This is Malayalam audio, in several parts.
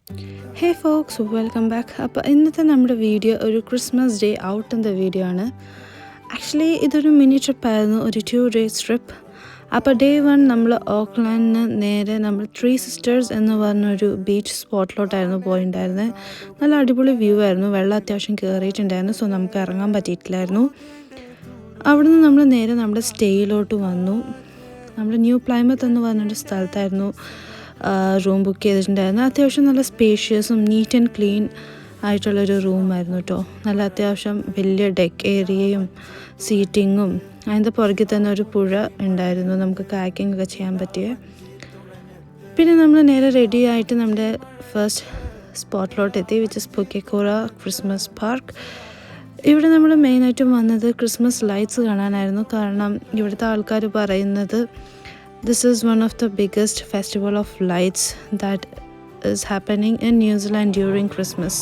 ഹേ ഫോക്സ്, വെൽക്കം ബാക്ക്. അപ്പോൾ ഇന്നത്തെ നമ്മുടെ വീഡിയോ ഒരു ക്രിസ്മസ് ഡേ ഔട്ട് എന്ന വീഡിയോ ആണ്. ആക്ച്വലി ഇതൊരു മിനി ട്രിപ്പായിരുന്നു, ഒരു 2 days ട്രിപ്പ്. അപ്പോൾ ഡേ 1 നമ്മൾ ഓക്ലാൻഡിന് നേരെ നമ്മൾ 3 Sisters എന്ന് പറഞ്ഞൊരു ബീച്ച് സ്പോട്ടിലോട്ടായിരുന്നു പോയിട്ടുണ്ടായിരുന്നത്. നല്ല അടിപൊളി വ്യൂ ആയിരുന്നു, വെള്ളം അത്യാവശ്യം കയറിയിട്ടുണ്ടായിരുന്നു, സോ നമുക്ക് ഇറങ്ങാൻ പറ്റിയിട്ടില്ലായിരുന്നു. അവിടുന്ന് നമ്മൾ നേരെ നമ്മുടെ സ്റ്റേയിലോട്ട് വന്നു. നമ്മൾ ന്യൂ പ്ലൈമത്ത് എന്ന് പറഞ്ഞൊരു സ്ഥലത്തായിരുന്നു റൂം ബുക്ക് ചെയ്തിട്ടുണ്ടായിരുന്നു. അത്യാവശ്യം നല്ല സ്പേഷ്യസും നീറ്റ് ആൻഡ് ക്ലീൻ ആയിട്ടുള്ളൊരു റൂമായിരുന്നു കേട്ടോ. നല്ല അത്യാവശ്യം വലിയ ഡെക്ക് ഏരിയയും സീറ്റിങ്ങും അതിൻ്റെ പുറകെ തന്നെ ഒരു പുഴ ഉണ്ടായിരുന്നു, നമുക്ക് കാക്കിംഗ് ഒക്കെ ചെയ്യാൻ പറ്റിയ. പിന്നെ നമ്മൾ നേരെ റെഡി ആയിട്ട് നമ്മുടെ ഫസ്റ്റ് സ്പോട്ടിലോട്ട് എത്തി, വിച്ച് ഇസ് പൊക്കേക്കോറ ക്രിസ്മസ് പാർക്ക്. ഇവിടെ നമ്മൾ മെയിനായിട്ടും വന്നത് ക്രിസ്മസ് ലൈറ്റ്സ് കാണാനായിരുന്നു. കാരണം ഇവിടുത്തെ ആൾക്കാർ പറയുന്നത് this is one of the biggest festival of lights that is happening in New Zealand during Christmas.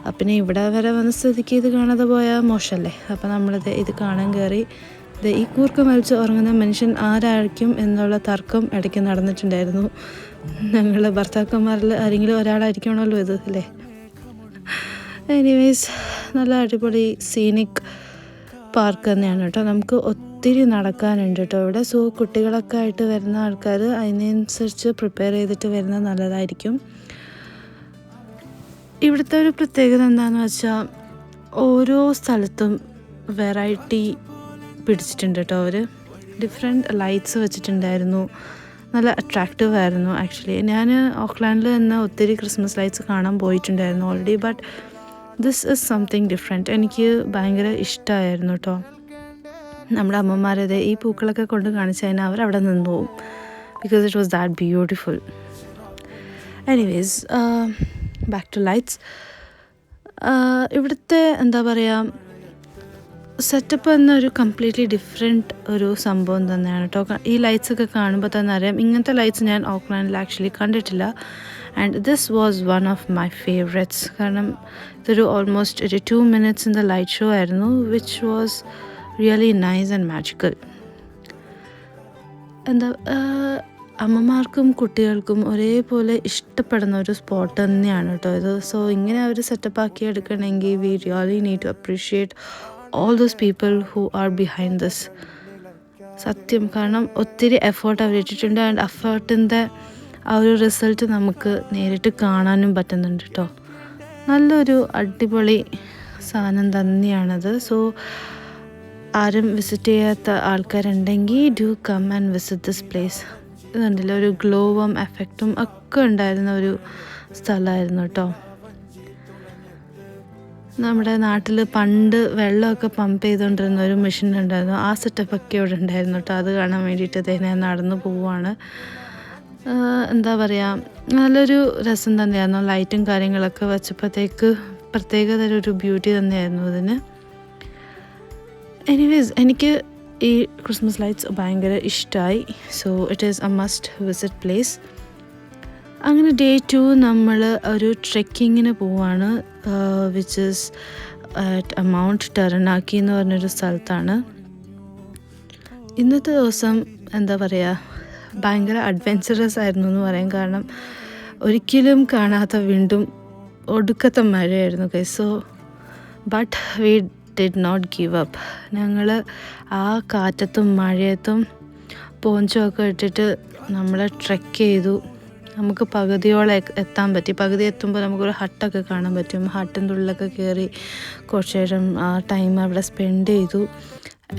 അപ്പം ഇവിടെ വരെ വന്ന സ്ഥിതിക്ക് ഇത് കാണാതെ പോയാൽ മോശമല്ലേ. അപ്പം നമ്മളിത് ഇത് കാണാൻ കയറി. ഈ കൂർക്കം വലിച്ച് ഉറങ്ങുന്ന മനുഷ്യൻ ആരായിരിക്കും എന്നുള്ള തർക്കം ഇടയ്ക്ക് നടന്നിട്ടുണ്ടായിരുന്നു. ഞങ്ങളുടെ ഭർത്താക്കന്മാരിൽ ആരെങ്കിലും ഒരാളായിരിക്കണമല്ലോ ഇത്, അല്ലേ? എനിവേസ്, നല്ല അടിപൊളി സീനിക് പാർക്ക് തന്നെയാണ് കേട്ടോ. നമുക്ക് ഒത്തിരി നടക്കാനുണ്ട് കേട്ടോ ഇവിടെ. സോ കുട്ടികളൊക്കെ ആയിട്ട് വരുന്ന ആൾക്കാർ അതിനനുസരിച്ച് പ്രിപ്പയർ ചെയ്തിട്ട് വരുന്നത് നല്ലതായിരിക്കും. ഇവിടുത്തെ ഒരു പ്രത്യേകത എന്താണെന്ന് വെച്ചാൽ ഓരോ സ്ഥലത്തും വെറൈറ്റി പിടിച്ചിട്ടുണ്ട് കേട്ടോ. അവർ ഡിഫറെൻറ്റ് ലൈറ്റ്സ് വെച്ചിട്ടുണ്ടായിരുന്നു, നല്ല അട്രാക്റ്റീവ് ആയിരുന്നു. ആക്ച്വലി ഞാൻ ഓക്ലാൻഡിൽ തന്നെ ഒത്തിരി ക്രിസ്മസ് ലൈറ്റ്സ് കാണാൻ പോയിട്ടുണ്ടായിരുന്നു already, but this is something different. എനിക്ക് ഭയങ്കര ഇഷ്ടമായിരുന്നു കേട്ടോ. നമ്മുടെ അമ്മമാരത് ഈ പൂക്കളൊക്കെ കൊണ്ട് കാണിച്ചു കഴിഞ്ഞാൽ അവരവിടെ നിന്ന് പോവും, because it was that beautiful. Anyways, back to lights. ഇവിടുത്തെ എന്താ പറയുക, സെറ്റപ്പ് എന്നൊരു കംപ്ലീറ്റ്ലി ഡിഫറെൻറ്റ് ഒരു സംഭവം തന്നെയാണ് കേട്ടോ. ഈ ലൈറ്റ്സൊക്കെ കാണുമ്പോൾ തന്നെ അറിയാം, ഇങ്ങനത്തെ ലൈറ്റ്സ് ഞാൻ ഓക്ലാൻഡിൽ ആക്ച്വലി കണ്ടിട്ടില്ല. And this was one of my favourites. കാരണം ഇതൊരു ഓൾമോസ്റ്റ് ഒരു 2 minutes in the light show ആയിരുന്നു, which was really nice and magical. എന്താ, അമ്മമാർക്കും കുട്ടികൾക്കും ഒരേപോലെ ഇഷ്ടപ്പെടുന്ന ഒരു സ്പോട്ട് തന്നെയാണ് കേട്ടോ ഇത്. സോ ഇങ്ങനെ അവർ സെറ്റപ്പാക്കി എടുക്കണമെങ്കിൽ we really need to appreciate all those people who are behind this. സത്യം, കാരണം ഒത്തിരി എഫേർട്ട് അവർ ഇട്ടിട്ടുണ്ട്. ആൻഡ് എഫേർട്ടിൻ്റെ ആ ഒരു റിസൾട്ട് നമുക്ക് നേരിട്ട് കാണാനും പറ്റുന്നുണ്ട് കേട്ടോ. നല്ലൊരു അടിപൊളി സാധനം തന്നെയാണത്. സോ ആരും വിസിറ്റ് ചെയ്യാത്ത ആൾക്കാരുണ്ടെങ്കിൽ do come and visit this place. ഇതുണ്ടല്ലോ, ഒരു ഗ്ലോവും എഫക്റ്റും ഒക്കെ ഉണ്ടായിരുന്ന ഒരു സ്ഥലമായിരുന്നു കേട്ടോ. നമ്മുടെ നാട്ടിൽ പണ്ട് വെള്ളമൊക്കെ പമ്പ് ചെയ്തുകൊണ്ടിരുന്ന ഒരു മെഷീൻ ഉണ്ടായിരുന്നു, ആ സെറ്റപ്പൊക്കെ ഇവിടെ ഉണ്ടായിരുന്നു കേട്ടോ. അത് കാണാൻ വേണ്ടിയിട്ട് ഞാൻ നടന്നു പോവുകയാണ്. എന്താ പറയുക, നല്ലൊരു രസം തന്നെയായിരുന്നു. ലൈറ്റും കാര്യങ്ങളൊക്കെ വെച്ചപ്പോഴത്തേക്ക് പ്രത്യേകതരം ഒരു ബ്യൂട്ടി തന്നെയായിരുന്നു അതിന്. എനിവേസ്, എനിക്ക് ഈ ക്രിസ്മസ് ലൈറ്റ്സ് ഭയങ്കര ഇഷ്ടമായി. So it is A must visit place. അങ്ങനെ ഡേ 2 നമ്മൾ ഒരു ട്രെക്കിങ്ങിന് പോവാണ്, വിച്ച് ഈസ് അറ്റ് മൗണ്ട് ടെറനാക്കി എന്ന് പറഞ്ഞൊരു സ്ഥലത്താണ്. ഇന്നത്തെ ദിവസം എന്താ പറയുക, ഭയങ്കര അഡ്വെഞ്ചറസ് ആയിരുന്നു എന്ന് പറയാം. കാരണം ഒരിക്കലും കാണാത്ത വീണ്ടും ഒടുക്കത്തെ മഴയായിരുന്നു guys. So but we did not give up. ഞങ്ങൾ ആ കാറ്റത്തും മഴയത്തും പോഞ്ചൊക്കെ ഇട്ടിട്ട് നമ്മൾ ട്രെക്ക് ചെയ്തു. നമുക്ക് പകുതിയോളം എത്താൻ പറ്റി. പകുതി എത്തുമ്പോൾ നമുക്കൊരു ഹട്ടൊക്കെ കാണാൻ പറ്റും. ഹട്ടിൻ്റെ ഉള്ളിലൊക്കെ കയറി കുറച്ച് നേരം ആ ടൈം അവിടെ സ്പെൻഡ് ചെയ്തു.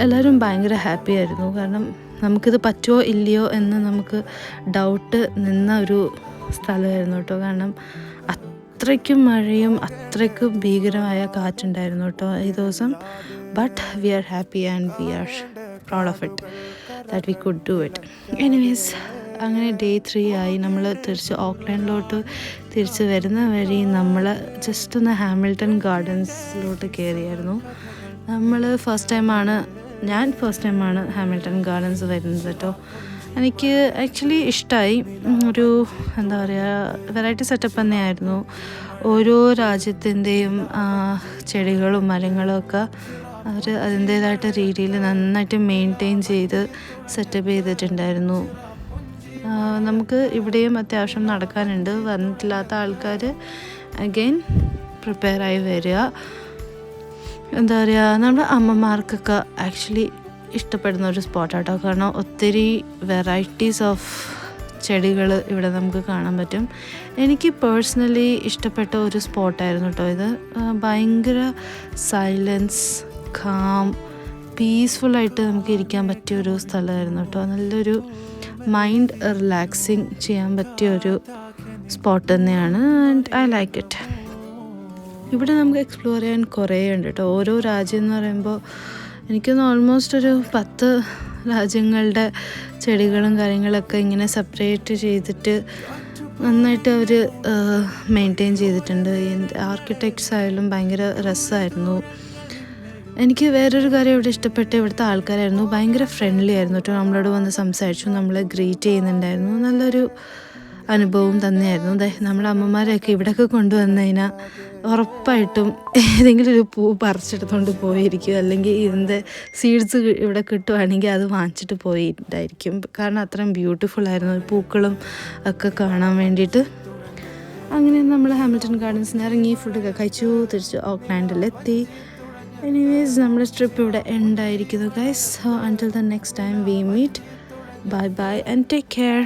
എല്ലാവരും ഭയങ്കര ഹാപ്പി ആയിരുന്നു. കാരണം നമുക്കിത് പറ്റുമോ ഇല്ലയോ എന്ന് നമുക്ക് ഡൗട്ട് നിന്ന ഒരു സ്ഥലമായിരുന്നു കേട്ടോ. കാരണം അത്രയ്ക്കും മഴയും അത്രയ്ക്കും ഭീകരമായ കാറ്റുണ്ടായിരുന്നു കേട്ടോ ഈ ദിവസം. But we are happy and we R proud of it that we could do it. Anyways, അങ്ങനെ ഡേ 3 ആയി. നമ്മൾ തിരിച്ച് ഓക്ലാൻഡിലോട്ട് തിരിച്ച് വരുന്ന വഴി നമ്മൾ ജസ്റ്റ് ഒന്ന് ഹാമിൽട്ടൺ ഗാർഡൻസിലോട്ട് കയറിയായിരുന്നു. ഞാൻ ഫസ്റ്റ് ടൈമാണ് ഹാമിൽട്ടൺ ഗാർഡൻസ് വരുന്നത് കേട്ടോ. എനിക്ക് ആക്ച്വലി ഇഷ്ടമായി. ഒരു എന്താ പറയുക, വെറൈറ്റി സെറ്റപ്പ് തന്നെയായിരുന്നു. ഓരോ രാജ്യത്തിൻ്റെയും ചെടികളും മരങ്ങളും ഒക്കെ അവർ അതിൻ്റേതായിട്ട് രീതിയിൽ നന്നായിട്ട് മെയിൻറ്റെയിൻ ചെയ്ത് സെറ്റപ്പ് ചെയ്തിട്ടുണ്ടായിരുന്നു. നമുക്ക് ഇവിടെയും അത്യാവശ്യം നടക്കാനുണ്ട്. വന്നിട്ടില്ലാത്ത ആൾക്കാർ അഗെയിൻ പ്രിപ്പയർ ആയി വരിക. എന്താ പറയുക, നമ്മുടെ അമ്മമാർക്കൊക്കെ ആക്ച്വലി ഇഷ്ടപ്പെടുന്ന ഒരു സ്പോട്ടാട്ടോ. കാരണം ഒത്തിരി വെറൈറ്റീസ് ഓഫ് ചെടികൾ ഇവിടെ നമുക്ക് കാണാൻ പറ്റും. എനിക്ക് പേഴ്സണലി ഇഷ്ടപ്പെട്ട ഒരു സ്പോട്ടായിരുന്നു കേട്ടോ ഇത്. ഭയങ്കര സൈലൻസ്, കാം, പീസ്ഫുള്ളായിട്ട് നമുക്ക് ഇരിക്കാൻ പറ്റിയൊരു സ്ഥലമായിരുന്നു കേട്ടോ. നല്ലൊരു മൈൻഡ് റിലാക്സിങ് ചെയ്യാൻ പറ്റിയൊരു സ്പോട്ട് തന്നെയാണ്. And I like it. ഇവിടെ നമുക്ക് എക്സ്പ്ലോർ ചെയ്യാൻ കുറേ ഉണ്ട് കേട്ടോ. ഓരോ രാജ്യം എന്ന് പറയുമ്പോൾ എനിക്കൊന്ന് ഓൾമോസ്റ്റ് ഒരു 10 രാജ്യങ്ങളുടെ ചെടികളും കാര്യങ്ങളൊക്കെ ഇങ്ങനെ സെപ്പറേറ്റ് ചെയ്തിട്ട് നന്നായിട്ട് അവർ മെയിൻറ്റെയിൻ ചെയ്തിട്ടുണ്ട്. ആർക്കിടെക്ട്സ് ആയാലും ഭയങ്കര രസമായിരുന്നു. എനിക്ക് വേറൊരു കാര്യം ഇവിടെ ഇഷ്ടപ്പെട്ട ഇവിടുത്തെ ആൾക്കാരായിരുന്നു. ഭയങ്കര ഫ്രണ്ട്ലി ആയിരുന്നു കേട്ടോ. നമ്മളോട് വന്ന് സംസാരിച്ചു, നമ്മളെ ഗ്രീറ്റ് ചെയ്യുന്നുണ്ടായിരുന്നു. നല്ലൊരു അനുഭവം തന്നെയായിരുന്നു. നമ്മളെ അമ്മമാരെയൊക്കെ ഇവിടെയൊക്കെ കൊണ്ടുവന്നു കഴിഞ്ഞാൽ ഉറപ്പായിട്ടും ഏതെങ്കിലും ഒരു പൂ പറിച്ചെടുത്തുകൊണ്ട് പോയിരിക്കും, അല്ലെങ്കിൽ ഇതിൻ്റെ സീഡ്സ് ഇവിടെ കിട്ടുവാണെങ്കിൽ അത് വാങ്ങിച്ചിട്ട് പോയിട്ടുണ്ടായിരിക്കും. കാരണം അത്രയും ബ്യൂട്ടിഫുള്ളായിരുന്നു പൂക്കളും ഒക്കെ കാണാൻ വേണ്ടിയിട്ട്. അങ്ങനെ നമ്മൾ ഹാമിൽട്ടൺ ഗാർഡൻസിന് ഇറങ്ങി ഫുഡൊക്കെ കഴിച്ചു തിരിച്ച് ഓക്ലാൻഡിലെത്തി. എനിവേസ് നമ്മുടെ ട്രിപ്പ് ഇവിടെ എൻഡ് ആയിരിക്കുന്നു guys. So until the next time we meet. Bye bye and take care.